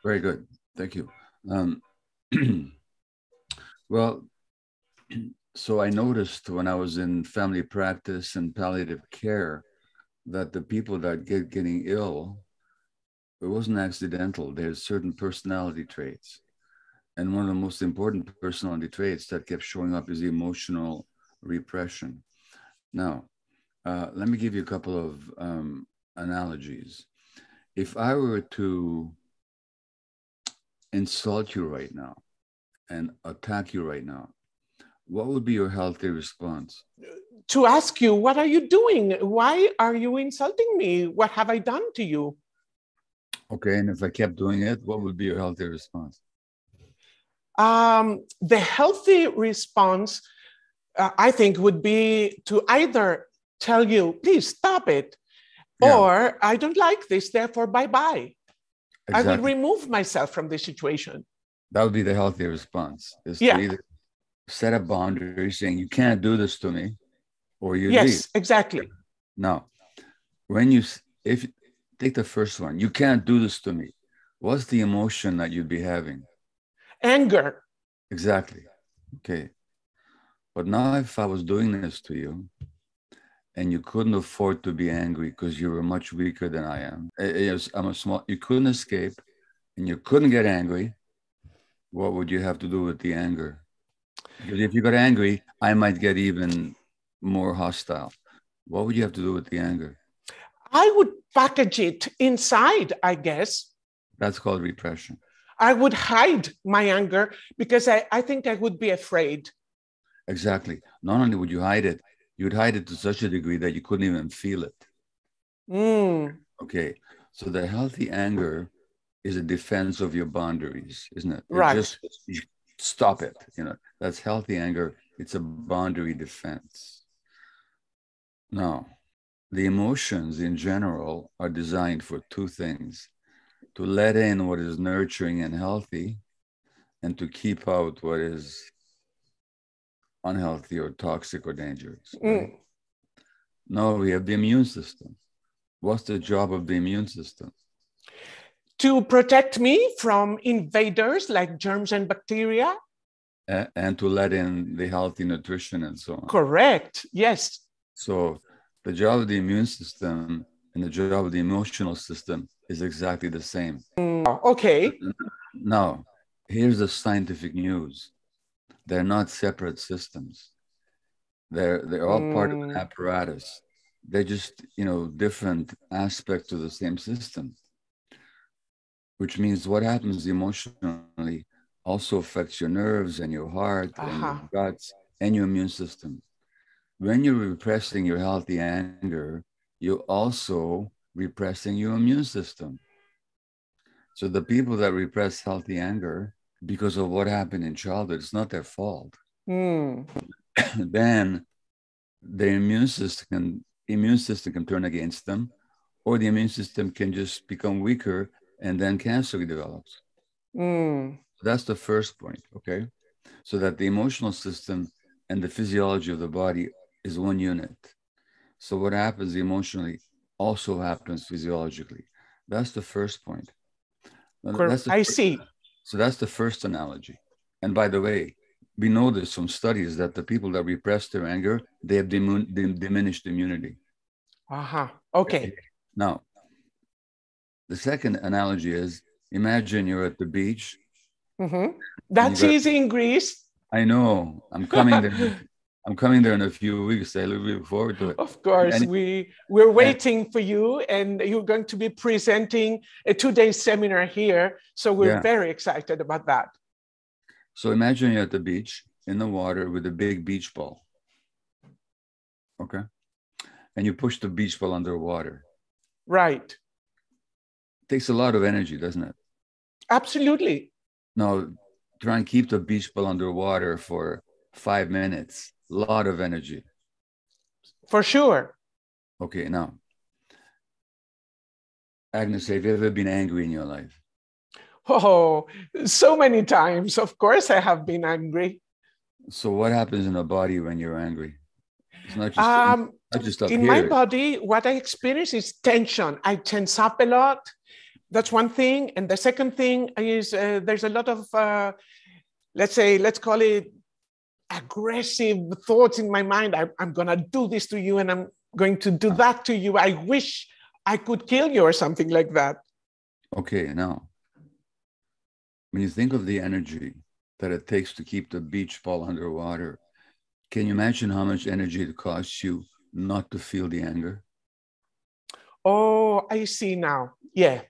Very good. Thank you. Well, so I noticed when I was in family practice and palliative care that the people that getting ill, it wasn't accidental. They had certain personality traits. And one of the most important personality traits that kept showing up is emotional repression. Now, let me give you a couple of analogies. If I were to insult you right now and attack you right now, what would be your healthy response? To ask you, what are you doing? Why are you insulting me? What have I done to you? Okay, and if I kept doing it, what would be your healthy response? The healthy response, I think, would be to either tell you, please stop it, or I don't like this, therefore, bye-bye. Exactly. I will remove myself from this situation. That would be the healthy response, is to either set a boundary saying, you can't do this to me, or you leave. Yes, exactly. Now, if you take the first one, you can't do this to me, what's the emotion that you'd be having? Anger. Exactly. Okay. But now if I was doing this to you and you couldn't afford to be angry because you were much weaker than I am, you couldn't escape and you couldn't get angry, what would you have to do with the anger? Because if you got angry, I might get even more hostile. What would you have to do with the anger? I would package it inside, I guess. That's called repression. I would hide my anger because I think I would be afraid. Exactly. Not only would you hide it, you'd hide it to such a degree that you couldn't even feel it. Okay. So the healthy anger is a defense of your boundaries, isn't it? Right. Just stop it. That's healthy anger. It's a boundary defense. Now, the emotions in general are designed for two things: to let in what is nurturing and healthy, and to keep out what is unhealthy or toxic or dangerous. Right? Now we have the immune system. What's the job of the immune system? To protect me from invaders like germs and bacteria. And to let in the healthy nutrition and so on. Correct. Yes. So the job of the immune system and the job of the emotional system is exactly the same. Okay. Now, here's the scientific news. They're not separate systems. They're all part of an apparatus. They're just, different aspects of the same system, which means what happens emotionally also affects your nerves and your heart and your guts and your immune system. When you're repressing your healthy anger, you're also repressing your immune system. So the people that repress healthy anger because of what happened in childhood, it's not their fault. Then the immune system can turn against them, or the immune system can just become weaker and then cancer develops. That's the first point, okay? So that the emotional system and the physiology of the body is one unit. So what happens emotionally also happens physiologically. That's the first point. I see. So that's the first analogy. And by the way, we know this from studies that the people that repress their anger, they have diminished immunity. Okay. Now, the second analogy is, imagine you're at the beach. That's easy in Greece. I know. I'm coming there. I'm coming there in a few weeks. I look forward to it. Of course, we're waiting for you, and you're going to be presenting a 2-day seminar here. So we're very excited about that. So imagine you're at the beach in the water with a big beach ball. Okay. And you push the beach ball underwater. Right. It takes a lot of energy, doesn't it? Absolutely. Now, try and keep the beach ball underwater for 5 minutes. A lot of energy. For sure. Okay, now, Agnes, have you ever been angry in your life? Oh, so many times. Of course, I have been angry. So what happens in the body when you're angry? It's not just up in here. My body, what I experience is tension. I tense up a lot. That's one thing. And the second thing is there's a lot of, let's call it aggressive thoughts in my mind. I'm going to do this to you and I'm going to do that to you. I wish I could kill you or something like that. Okay, now, when you think of the energy that it takes to keep the beach ball underwater, can you imagine how much energy it costs you not to feel the anger? Oh, I see now. Yeah,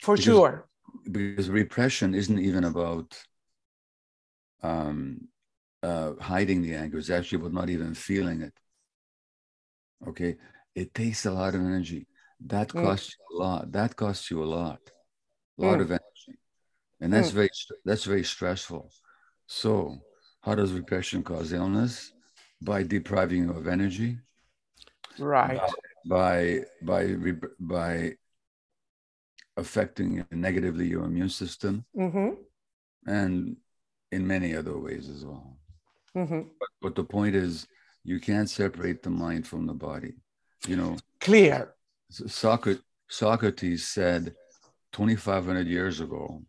for sure. Because repression isn't even about hiding the anger. It's actually about not even feeling it. Okay, it takes a lot of energy. That costs you a lot. That costs you a lot of energy, and that's very stressful. So, how does repression cause illness? By depriving you of energy, right? By affecting negatively your immune system, and in many other ways as well. But the point is, you can't separate the mind from the body. You know, clear. Socrates said 2,500 years ago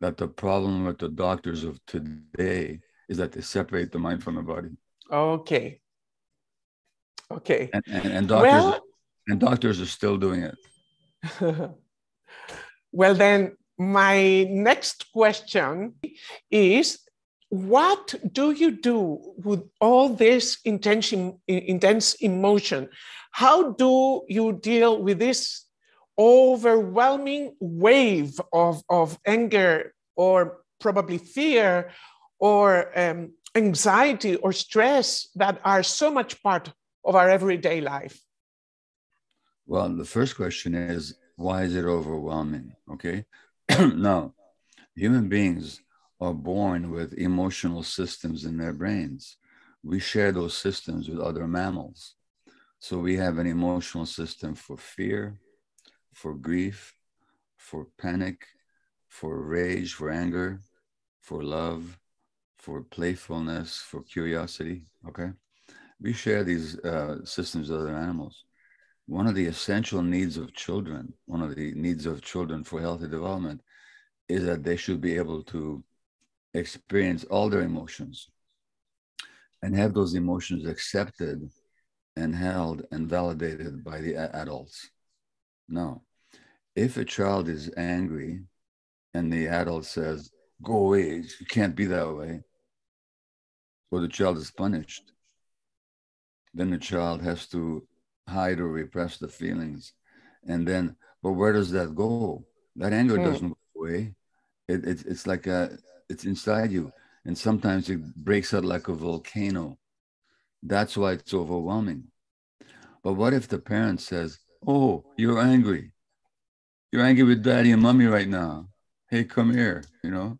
that the problem with the doctors of today is that they separate the mind from the body. Okay. Okay. And doctors are still doing it. Well, then my next question is, what do you do with all this intense emotion? How do you deal with this overwhelming wave of anger or probably fear or anxiety or stress that are so much part of our everyday life? Well, the first question is, why is it overwhelming? Okay. Now, human beings are born with emotional systems in their brains. We share those systems with other mammals. So we have an emotional system for fear, for grief, for panic, for rage, for anger, for love, for playfulness, for curiosity, okay? We share these systems with other animals. One of the essential needs of children, for healthy development is that they should be able to experience all their emotions and have those emotions accepted and held and validated by the adults. Now, if a child is angry and the adult says, go away, you can't be that way, or the child is punished, then the child has to hide or repress the feelings. And then, but where does that go? That anger doesn't go away. It's like it's inside you. And sometimes it breaks out like a volcano. That's why it's overwhelming. But what if the parent says, oh, you're angry. You're angry with daddy and mommy right now. Hey, come here, you know?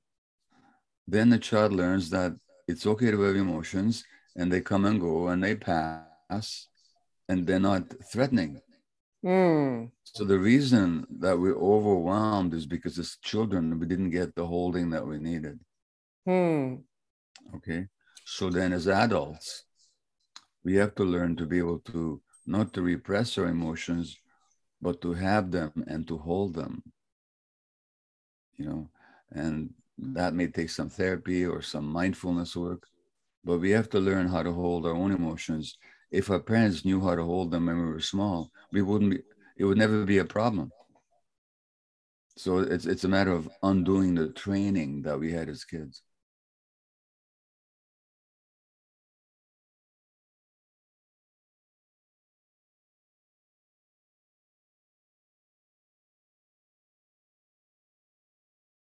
Then the child learns that it's okay to have emotions and they come and go and they pass and they're not threatening. So the reason that we're overwhelmed is because as children, we didn't get the holding that we needed. Okay. So then as adults, we have to learn to be able to not to repress our emotions, but to have them and to hold them, you know, and that may take some therapy or some mindfulness work, but we have to learn how to hold our own emotions. If our parents knew how to hold them when we were small, it would never be a problem. So it's a matter of undoing the training that we had as kids.